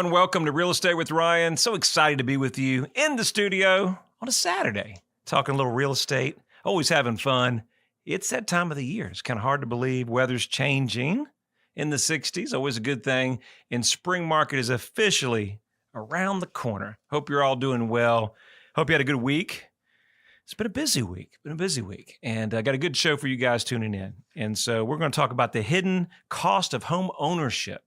everyone. Welcome to Real Estate with Ryan. So excited to be with you in the studio on a Saturday, talking a little real estate, always having fun. It's that time of the year. It's kind of hard to believe. Weather's changing in the 60s, always a good thing. And spring market is officially around the corner. Hope you're all doing well. Hope you had a good week. It's been a busy week, and I got a good show for you guys tuning in. And so we're going to talk about the hidden cost of home ownership.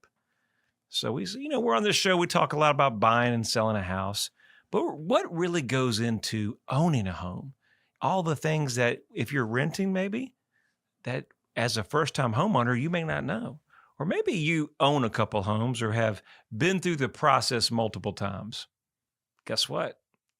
So we're on this show, we talk a lot about buying and selling a house, but what really goes into owning a home? All the things that if you're renting maybe, that as a first-time homeowner, you may not know. Or maybe you own a couple homes or have been through the process multiple times. Guess what?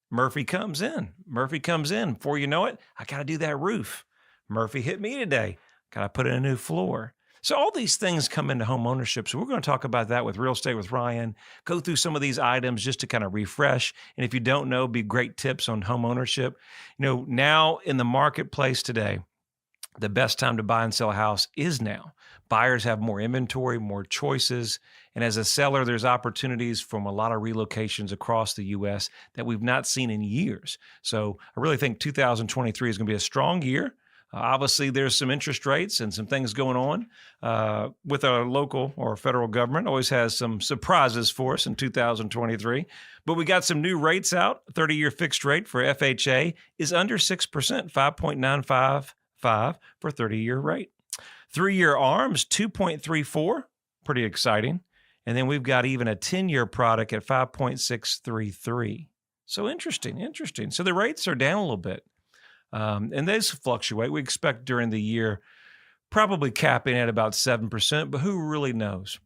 Murphy comes in. Before you know it, I got to do that roof. Murphy hit me today. Got to put in a new floor. So all these things come into home ownership. So we're going to talk about that with Real Estate with Ryan, go through some of these items just to kind of refresh. And if you don't know, be great tips on home ownership. Now in the marketplace today, the best time to buy and sell a house is now. Buyers have more inventory, more choices. And as a seller, there's opportunities from a lot of relocations across the U.S. that we've not seen in years. So I really think 2023 is going to be a strong year. Obviously, there's some interest rates and some things going on with our local or federal government. Always has some surprises for us in 2023. But we got some new rates out. 30-year fixed rate for FHA is under 6%, 5.955 for 30-year rate. 3-year ARMs, 2.34, pretty exciting. And then we've got even a 10-year product at 5.633. So interesting. So the rates are down a little bit. And those fluctuate. We expect during the year, probably capping at about 7%, but who really knows?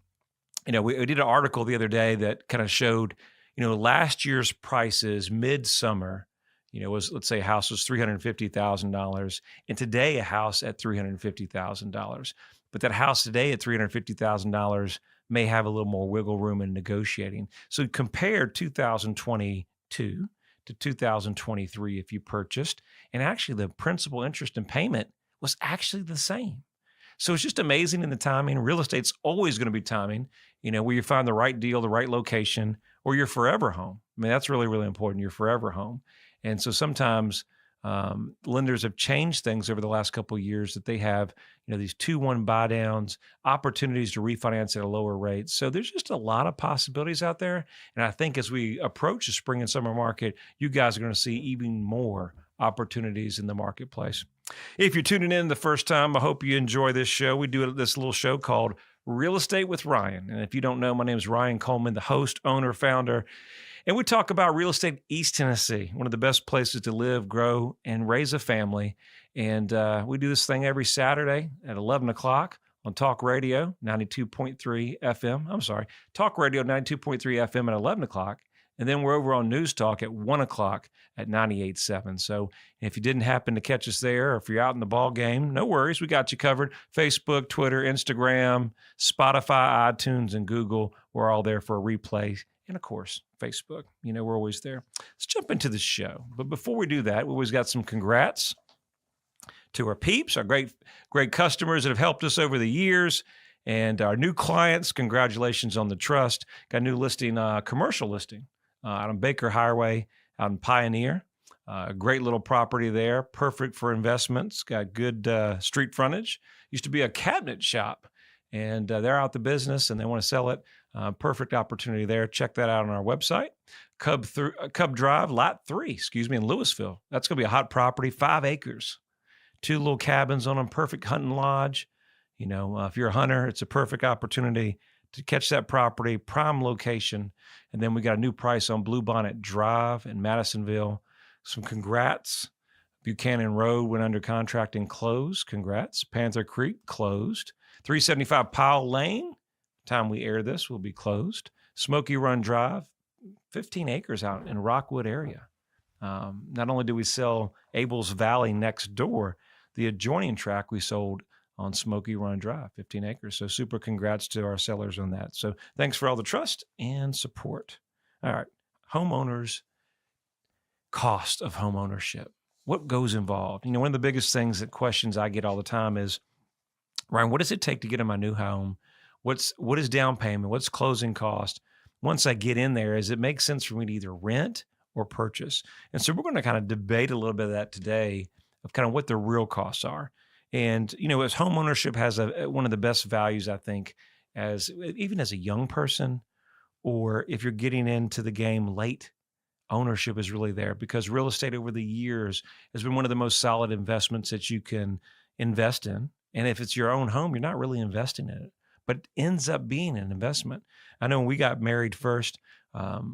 We did an article the other day that kind of showed, last year's prices midsummer, let's say a house was $350,000, and today a house at $350,000. But that house today at $350,000 may have a little more wiggle room in negotiating. So compare 2022 to 2023 if you purchased, and actually the principal, interest, and payment was actually the same. So it's just amazing in the timing. Real estate's always going to be timing, where you find the right deal, the right location, or your forever home. I mean, that's really, really important, your forever home. And so sometimes lenders have changed things over the last couple of years that they have, these 2-1 buy downs, opportunities to refinance at a lower rate. So there's just a lot of possibilities out there. And I think as we approach the spring and summer market, you guys are going to see even more opportunities in the marketplace. If you're tuning in the first time, I hope you enjoy this show. We do this little show called Real Estate with Ryan. And if you don't know, my name is Ryan Coleman, the host, owner, founder. And we talk about real estate East Tennessee, one of the best places to live, grow, and raise a family. And we do this thing every Saturday at 11 o'clock on Talk Radio, 92.3 FM. Talk Radio, 92.3 FM at 11 o'clock. And then we're over on News Talk at 1 o'clock at 98.7. So if you didn't happen to catch us there, or if you're out in the ball game, no worries. We got you covered. Facebook, Twitter, Instagram, Spotify, iTunes, and Google. We're all there for a replay. And of course, Facebook. We're always there. Let's jump into the show. But before we do that, we always got some congrats to our peeps, our great customers that have helped us over the years, and our new clients. Congratulations on the trust. Got a new listing, commercial listing out on Baker Highway, out in Pioneer. A great little property there, perfect for investments. Got good street frontage. Used to be a cabinet shop, and they're out the business and they want to sell it. Perfect opportunity there. Check that out on our website. Cub Drive, Lot 3, in Louisville. That's going to be a hot property, 5 acres. 2 little cabins on them, perfect hunting lodge. If you're a hunter, it's a perfect opportunity to catch that property, prime location. And then we got a new price on Bluebonnet Drive in Madisonville. Some congrats. Buchanan Road went under contract and closed. Congrats. Panther Creek closed. 375 Powell Lane, time we air this, will be closed. Smoky Run Drive, 15 acres out in Rockwood area. Not only do we sell Abel's Valley next door, the adjoining tract we sold on Smoky Run Drive, 15 acres. So super congrats to our sellers on that. So thanks for all the trust and support. All right, homeowners, cost of home ownership. What goes involved? One of the biggest questions I get all the time is, Ryan, what does it take to get in my new home? What is down payment? What's closing cost? once I get in there is it makes sense for me to either rent or purchase. And so we're going to kind of debate a little bit of that today of kind of what the real costs are. And, as home ownership has one of the best values, I think, as even as a young person, or if you're getting into the game late, ownership is really there because real estate over the years has been one of the most solid investments that you can invest in. And if it's your own home, you're not really investing in it, but it ends up being an investment. I know when we got married first,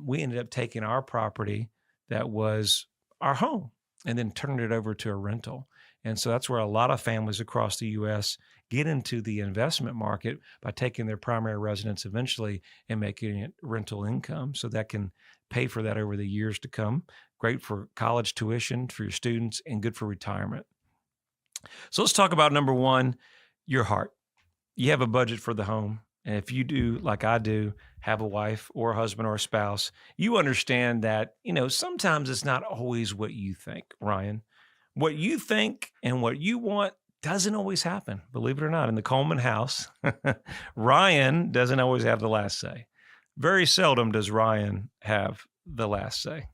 we ended up taking our property that was our home and then turning it over to a rental. And so that's where a lot of families across the U.S. get into the investment market by taking their primary residence eventually and making it rental income. So that can pay for that over the years to come. Great for college tuition for your students and good for retirement. So let's talk about number one, your heart. You have a budget for the home. And if you do, like I do, have a wife or a husband or a spouse, you understand that, sometimes it's not always what you think, Ryan. What you think and what you want doesn't always happen, believe it or not. In the Coleman house, Ryan doesn't always have the last say. Very seldom does Ryan have the last say.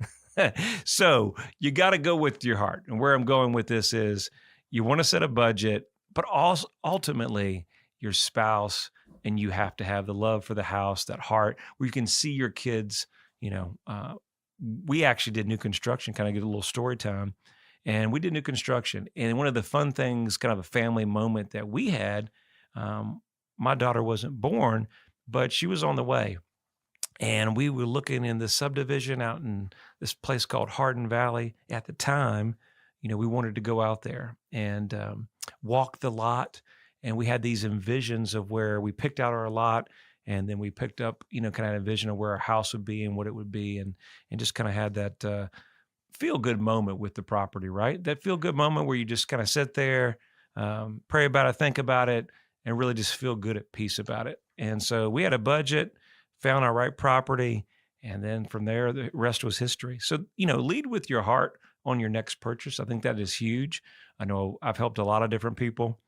So you got to go with your heart. And where I'm going with this is you want to set a budget, but also ultimately your spouse and you have to have the love for the house, that heart where you can see your kids. We actually did new construction, kind of get a little story time. And we did new construction. And one of the fun things, kind of a family moment that we had, my daughter wasn't born, but she was on the way. And we were looking in the subdivision out in this place called Hardin Valley. At the time, we wanted to go out there and walk the lot. And we had these envisions of where we picked out our lot. And then we picked up, kind of a vision of where our house would be and what it would be. And just kind of had that feel-good moment with the property, right? That feel-good moment where you just kind of sit there, pray about it, think about it, and really just feel good at peace about it. And so we had a budget, found our right property, and then from there, the rest was history. So, lead with your heart on your next purchase. I think that is huge. I know I've helped a lot of different people,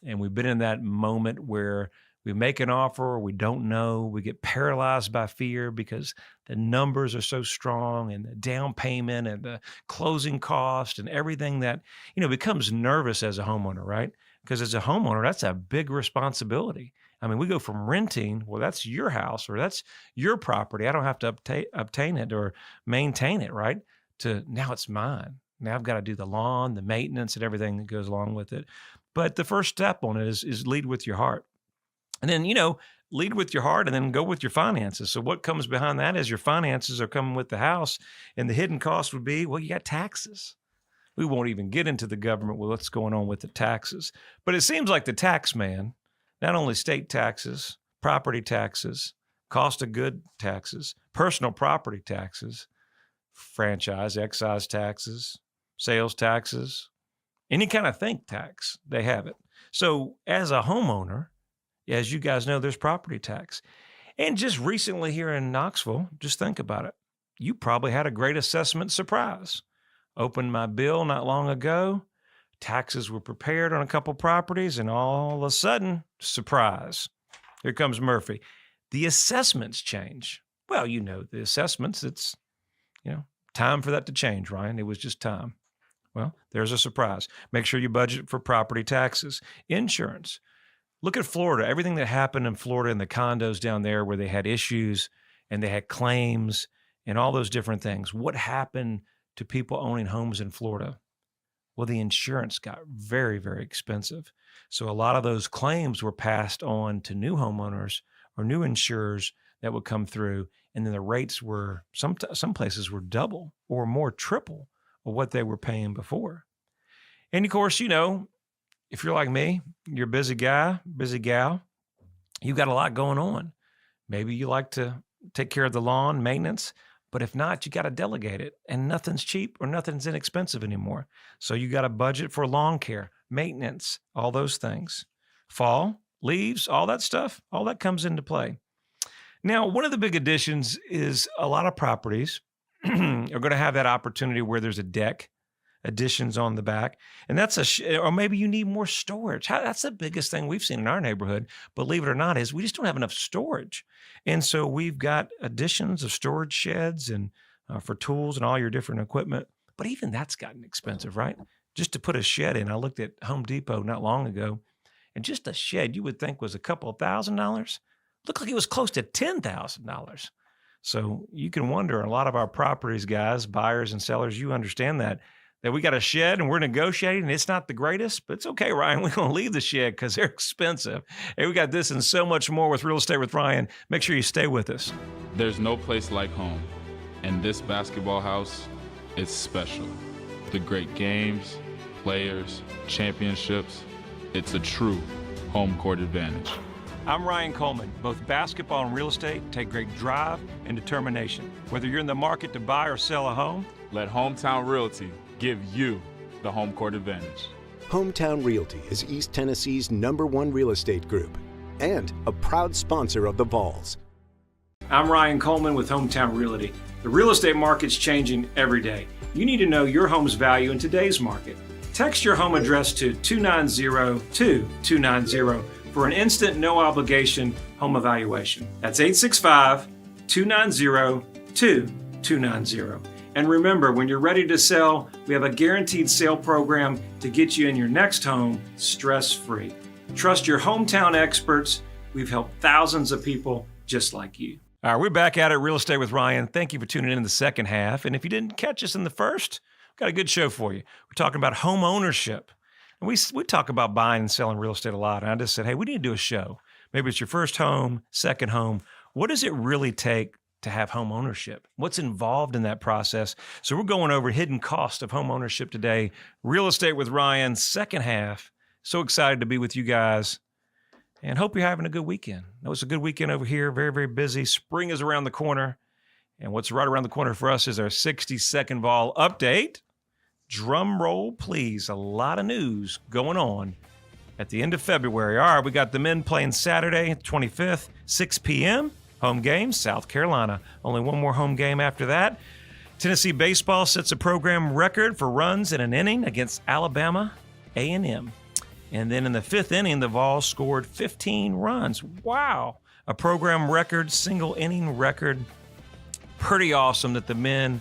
and we've been in that moment where we make an offer, we don't know, we get paralyzed by fear because the numbers are so strong and the down payment and the closing cost and everything that, becomes nervous as a homeowner, right? Because as a homeowner, that's a big responsibility. I mean, we go from renting, well, that's your house or that's your property. I don't have to obtain it or maintain it, right? To now it's mine. Now I've got to do the lawn, the maintenance and everything that goes along with it. But the first step on it is lead with your heart. And then, lead with your heart and then go with your finances. So what comes behind that is your finances are coming with the house. And the hidden cost would be, well, you got taxes. We won't even get into the government with what's going on with the taxes. But it seems like the tax man, not only state taxes, property taxes, cost of good taxes, personal property taxes, franchise, excise taxes, sales taxes, any kind of think tax, they have it. So as a homeowner, as you guys know, there's property tax. And just recently here in Knoxville, just think about it. You probably had a great assessment surprise. Opened my bill not long ago. Taxes were prepared on a couple properties, and all of a sudden, surprise. Here comes Murphy. The assessments change. Well, the assessments, it's, time for that to change, Ryan. It was just time. Well, there's a surprise. Make sure you budget for property taxes, insurance. Look at Florida, everything that happened in Florida and the condos down there where they had issues and they had claims and all those different things. What happened to people owning homes in Florida? Well, the insurance got very, very expensive. So a lot of those claims were passed on to new homeowners or new insurers that would come through. And then the rates were, some places were double or more triple of what they were paying before. And of course, if you're like me, you're a busy guy, busy gal, you've got a lot going on. Maybe you like to take care of the lawn, maintenance, but if not, you got to delegate it. And nothing's cheap or nothing's inexpensive anymore. So you got to budget for lawn care, maintenance, all those things. Fall, leaves, all that stuff, all that comes into play. Now, one of the big additions is a lot of properties are going to have that opportunity where there's a deck additions on the back. And that's or maybe you need more storage. That's the biggest thing we've seen in our neighborhood, believe it or not, is we just don't have enough storage. And so we've got additions of storage sheds and for tools and all your different equipment. But even that's gotten expensive, right? Just to put a shed in. I looked at Home Depot not long ago, and just a shed you would think was a couple of $1,000s. Looked like it was close to $10,000. So you can wonder, a lot of our properties, guys, buyers and sellers, you understand that we got a shed and we're negotiating. It's not the greatest, but it's okay, Ryan. We're going to leave the shed because they're expensive. Hey, we got this and so much more with Real Estate with Ryan. Make sure you stay with us. There's no place like home, and this basketball house is special. The great games, players, championships, it's a true home court advantage. I'm Ryan Coleman. Both basketball and real estate take great drive and determination. Whether you're in the market to buy or sell a home, let Hometown Realty give you the home court advantage. Hometown Realty is East Tennessee's #1 real estate group and a proud sponsor of the Vols. I'm Ryan Coleman with Hometown Realty. The real estate market's changing every day. You need to know your home's value in today's market. Text your home address to 290-2290 for an instant, no obligation home evaluation. That's 865-290-2290. And remember, when you're ready to sell, we have a guaranteed sale program to get you in your next home stress-free. Trust your hometown experts. We've helped thousands of people just like you. All right, we're back at it, Real Estate with Ryan. Thank you for tuning in the second half. And if you didn't catch us in the first, we've got a good show for you. We're talking about home ownership. And we talk about buying and selling real estate a lot. And I just said, hey, we need to do a show. Maybe it's your first home, second home. What does it really take to have home ownership? What's involved in that process? So we're going over hidden cost of home ownership today. Real Estate with Ryan, second half. So excited to be with you guys. And hope you're having a good weekend. I know it's a good weekend over here. Very, very busy. Spring is around the corner. And what's right around the corner for us is our 60-second vol update. Drum roll, please. A lot of news going on at the end of February. All right, we got the men playing Saturday, 25th, 6 p.m. Home game, South Carolina. Only one more home game after that. Tennessee baseball sets a program record for runs in an inning against Alabama A&M. And then in the fifth inning, the Vols scored 15 runs. Wow. A program record, single inning record. Pretty awesome that the men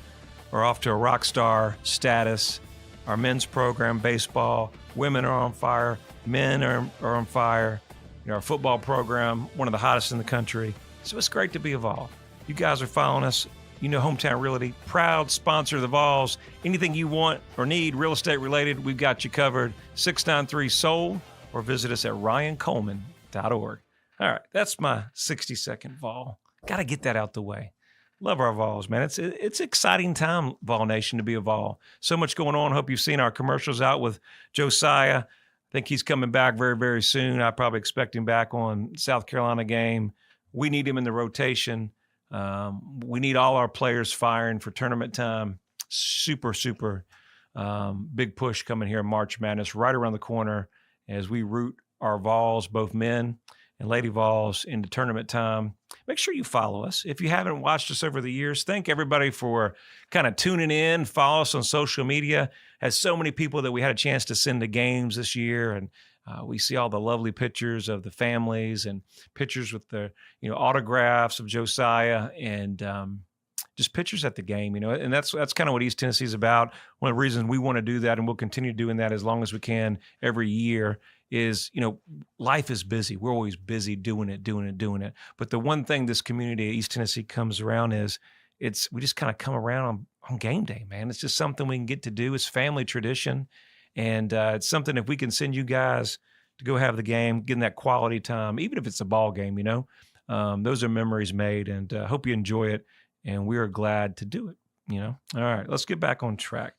are off to a rock star status. Our men's program, baseball, women are on fire, men are on fire. You know, our football program, one of the hottest in the country. So it's great to be involved. You guys are following us. You know Hometown Realty, proud sponsor of the Vols. Anything you want or need real estate related, we've got you covered. 693-SOLD or visit us at ryancoleman.org. All right, that's my 60-second Vol. Got to get that out the way. Love our Vols, man. It's exciting time, Vol Nation, to be a Vol. So much going on. Hope you've seen our commercials out with Josiah. I think he's coming back very, very soon. I probably expect him back on South Carolina game. We need him in the rotation. We need all our players firing for tournament time. Super, super big push coming here in March Madness, right around the corner as we root our Vols, both men and Lady Vols, into tournament time. Make sure you follow us. If you haven't watched us over the years, thank everybody for kind of tuning in. Follow us on social media. Has so many people that we had a chance to send to games this year, and we see all the lovely pictures of the families and pictures with the autographs of Josiah and just pictures at the game, and that's kind of what East Tennessee is about. One of the reasons we want to do that, and we'll continue doing that as long as we can every year, is, life is busy. We're always busy doing it. But the one thing this community at East Tennessee comes around is we just kind of come around on game day, man. It's just something we can get to do. It's family tradition. And it's something, if we can send you guys to go have the game, getting that quality time, even if it's a ball game, those are memories made, and hope you enjoy it. And we are glad to do it, All right, let's get back on track.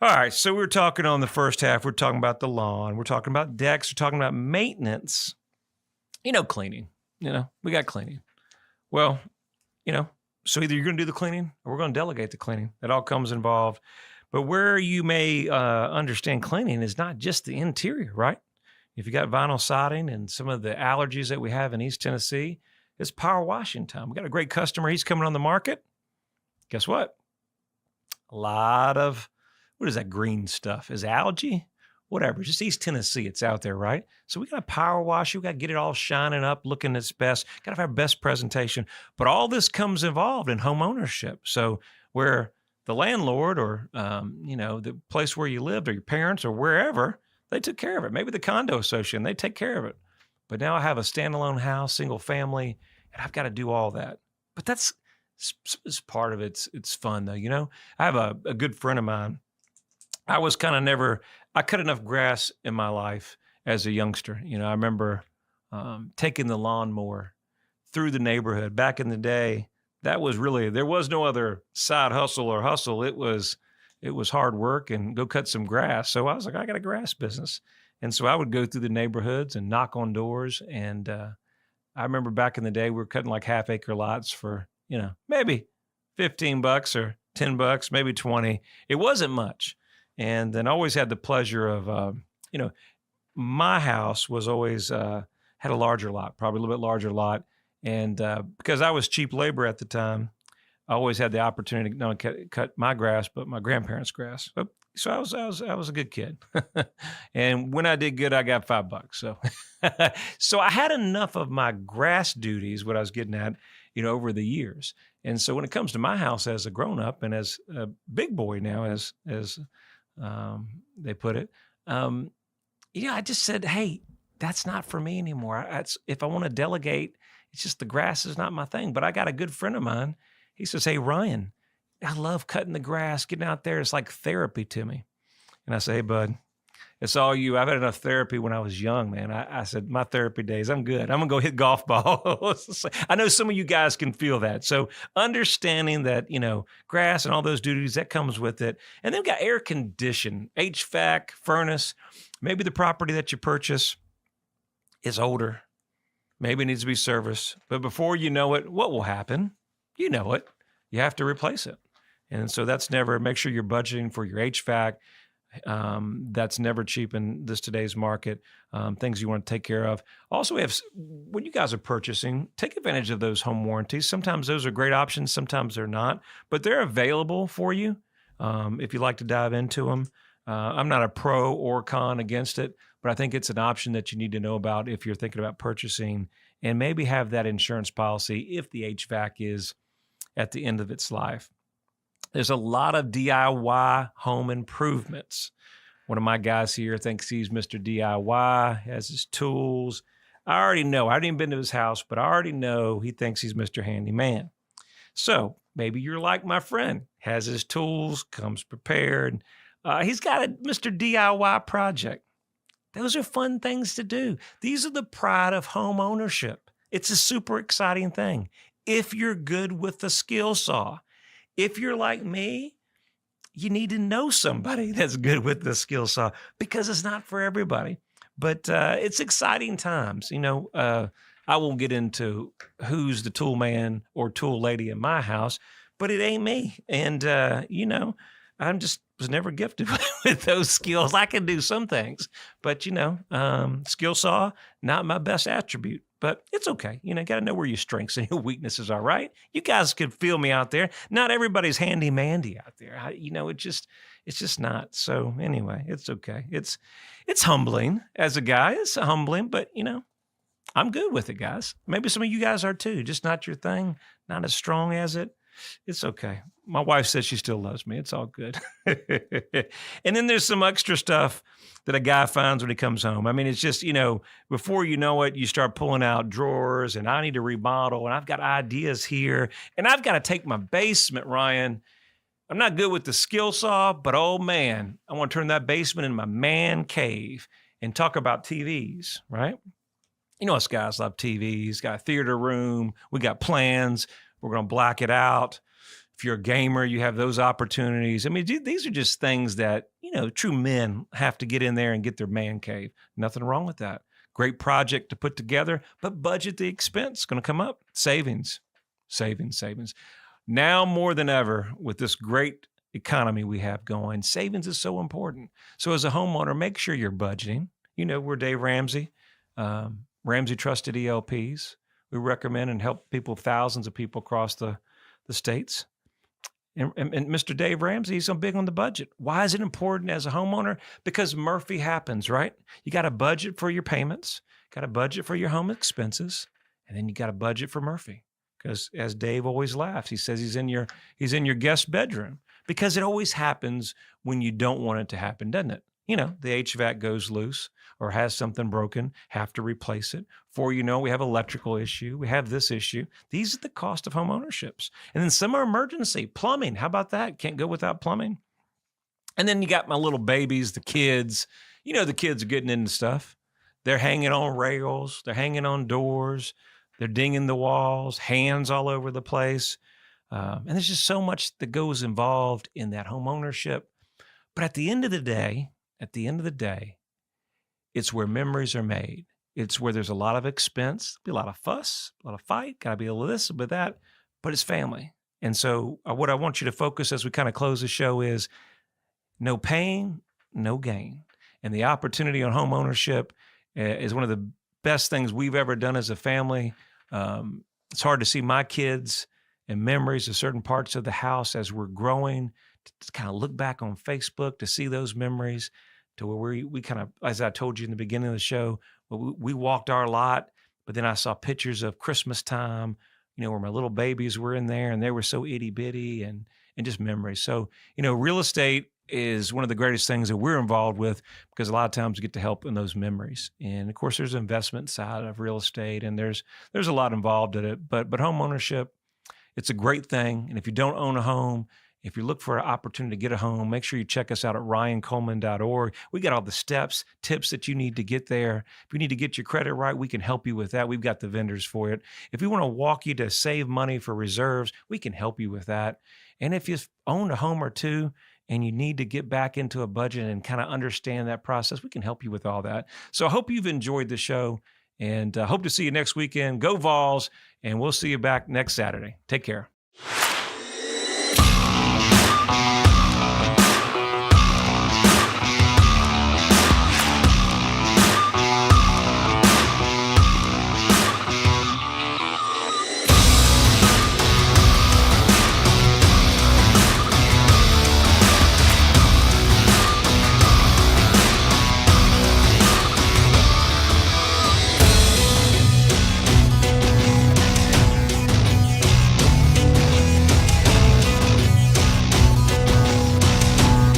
All right, so we were talking on the first half, we're talking about the lawn, we're talking about decks, we're talking about maintenance, cleaning, we got cleaning. Well, so either you're going to do the cleaning or we're going to delegate the cleaning. It all comes involved. But where you may understand cleaning is not just the interior, right? If you got vinyl siding and some of the allergies that we have in East Tennessee, it's power washing time. We got a great customer. He's coming on the market. Guess what? A lot of what is that green stuff? Is it algae? Whatever. It's just East Tennessee. It's out there, right? So we got to power wash it. We got to get it all shining up, looking its best. Got to have our best presentation. But all this comes involved in home ownership. So where the landlord or, the place where you lived or your parents or wherever, they took care of it. Maybe the condo association, they take care of it. But now I have a standalone house, single family, and I've got to do all that. But that's part of it. It's fun, though. I have a good friend of mine. I was kind of I cut enough grass in my life as a youngster. I remember taking the lawnmower through the neighborhood. Back in the day, that was there was no other side hustle or hustle. It was hard work and go cut some grass. So I was like, I got a grass business. And so I would go through the neighborhoods and knock on doors. And I remember back in the day, we were cutting like half-acre lots for, maybe $15 or $10, maybe 20. It wasn't much. And then I always had the pleasure of, my house was always had a larger lot, probably a little bit larger lot. And because I was cheap labor at the time, I always had the opportunity to not only cut my grass, but my grandparents' grass. So I was a good kid. And when I did good, I got $5. So, so I had enough of my grass duties, what I was getting at, over the years. And so when it comes to my house as a grown up and as a big boy now, as they put it, I just said, hey, that's not for me anymore. If I want to delegate, it's just the grass is not my thing. But I got a good friend of mine. He says, hey, Ryan, I love cutting the grass, getting out there. It's like therapy to me. And I say, hey, bud, it's all you. I've had enough therapy when I was young, man. I said, my therapy days, I'm good. I'm going to go hit golf balls. I know some of you guys can feel that. So understanding that, grass and all those duties, that comes with it. And then we've got air condition, HVAC, furnace. Maybe the property that you purchase is older. Maybe it needs to be serviced. But before you know it, what will happen? You know it. You have to replace it. And so make sure you're budgeting for your HVAC. That's never cheap in today's market. Things you want to take care of. Also, when you guys are purchasing, take advantage of those home warranties. Sometimes those are great options. Sometimes they're not, but they're available for you if you like to dive into them. I'm not a pro or con against it, but I think it's an option that you need to know about if you're thinking about purchasing, and maybe have that insurance policy if the HVAC is at the end of its life. There's a lot of DIY home improvements. One of my guys here thinks he's Mr. DIY, has his tools. I already know. I haven't even been to his house, but I already know he thinks he's Mr. Handyman. So maybe you're like my friend, has his tools, comes prepared. He's got a Mr. DIY project. Those are fun things to do. These are the pride of home ownership. It's a super exciting thing. If you're good with the skill saw. If you're like me, you need to know somebody that's good with the skill saw, because it's not for everybody. But it's exciting times. I won't get into who's the tool man or tool lady in my house, but it ain't me. And, I'm just was never gifted with those skills. I can do some things, but, skill saw, not my best attribute. But it's okay. Got to know where your strengths and your weaknesses are, right? You guys could feel me out there. Not everybody's handy-mandy out there. It's just not. So anyway, it's okay. It's humbling as a guy. It's humbling, but, I'm good with it, guys. Maybe some of you guys are too. Just not your thing, not as strong as it. It's okay. My wife says she still loves me. It's all good. And then there's some extra stuff that a guy finds when he comes home. I mean, it's just, before you know it, you start pulling out drawers, and I need to remodel, and I've got ideas here, and I've got to take my basement, Ryan. I'm not good with the skill saw, but oh man, I want to turn that basement into my man cave and talk about TVs, right? Us guys love TVs, got a theater room, we got plans. We're going to black it out. If you're a gamer, you have those opportunities. I mean, these are just things that, true men have to get in there and get their man cave. Nothing wrong with that. Great project to put together, but budget the expense. Going to come up. Savings. Now more than ever, with this great economy we have going, savings is so important. So as a homeowner, make sure you're budgeting. We're Dave Ramsey, Ramsey Trusted ELPs. We recommend and help thousands of people across the states. And Mr. Dave Ramsey, he's so big on the budget. Why is it important as a homeowner? Because Murphy happens, right? You got a budget for your payments, got a budget for your home expenses, and then you got a budget for Murphy. Because as Dave always laughs, he says he's in your guest bedroom, because it always happens when you don't want it to happen, doesn't it? You know, the HVAC goes loose or has something broken, have to replace it. Before you know, we have electrical issue, we have this issue. These are the cost of home ownerships. And then some are emergency. Plumbing, how about that? Can't go without plumbing. And then you got my little babies, the kids. You know, the kids are getting into stuff. They're hanging on rails, they're hanging on doors, they're dinging the walls, hands all over the place. And there's just so much that goes involved in that home ownership. But at the end of the day, it's where memories are made. It's where there's a lot of expense, be a lot of fuss, a lot of fight, got to be a little this, a bit that, but it's family. And so what I want you to focus as we kind of close the show is no pain, no gain. And the opportunity on home ownership is one of the best things we've ever done as a family. It's hard to see my kids and memories of certain parts of the house as we're growing, to kind of look back on Facebook to see those memories, to where we kind of, as I told you in the beginning of the show, we walked our lot, but then I saw pictures of Christmas time, you know, where my little babies were in there and they were so itty bitty, and just memories. So, you know, real estate is one of the greatest things that we're involved with, because a lot of times we get to help in those memories. And of course, there's an investment side of real estate, and there's a lot involved in it. But home ownership, it's a great thing. And if you don't own a home, if you look for an opportunity to get a home, make sure you check us out at ryancoleman.org. We got all the steps, tips that you need to get there. If you need to get your credit right, we can help you with that. We've got the vendors for it. If we want to walk you to save money for reserves, we can help you with that. And if you've owned a home or two and you need to get back into a budget and kind of understand that process, we can help you with all that. So I hope you've enjoyed the show, and hope to see you next weekend. Go Vols, and we'll see you back next Saturday. Take care.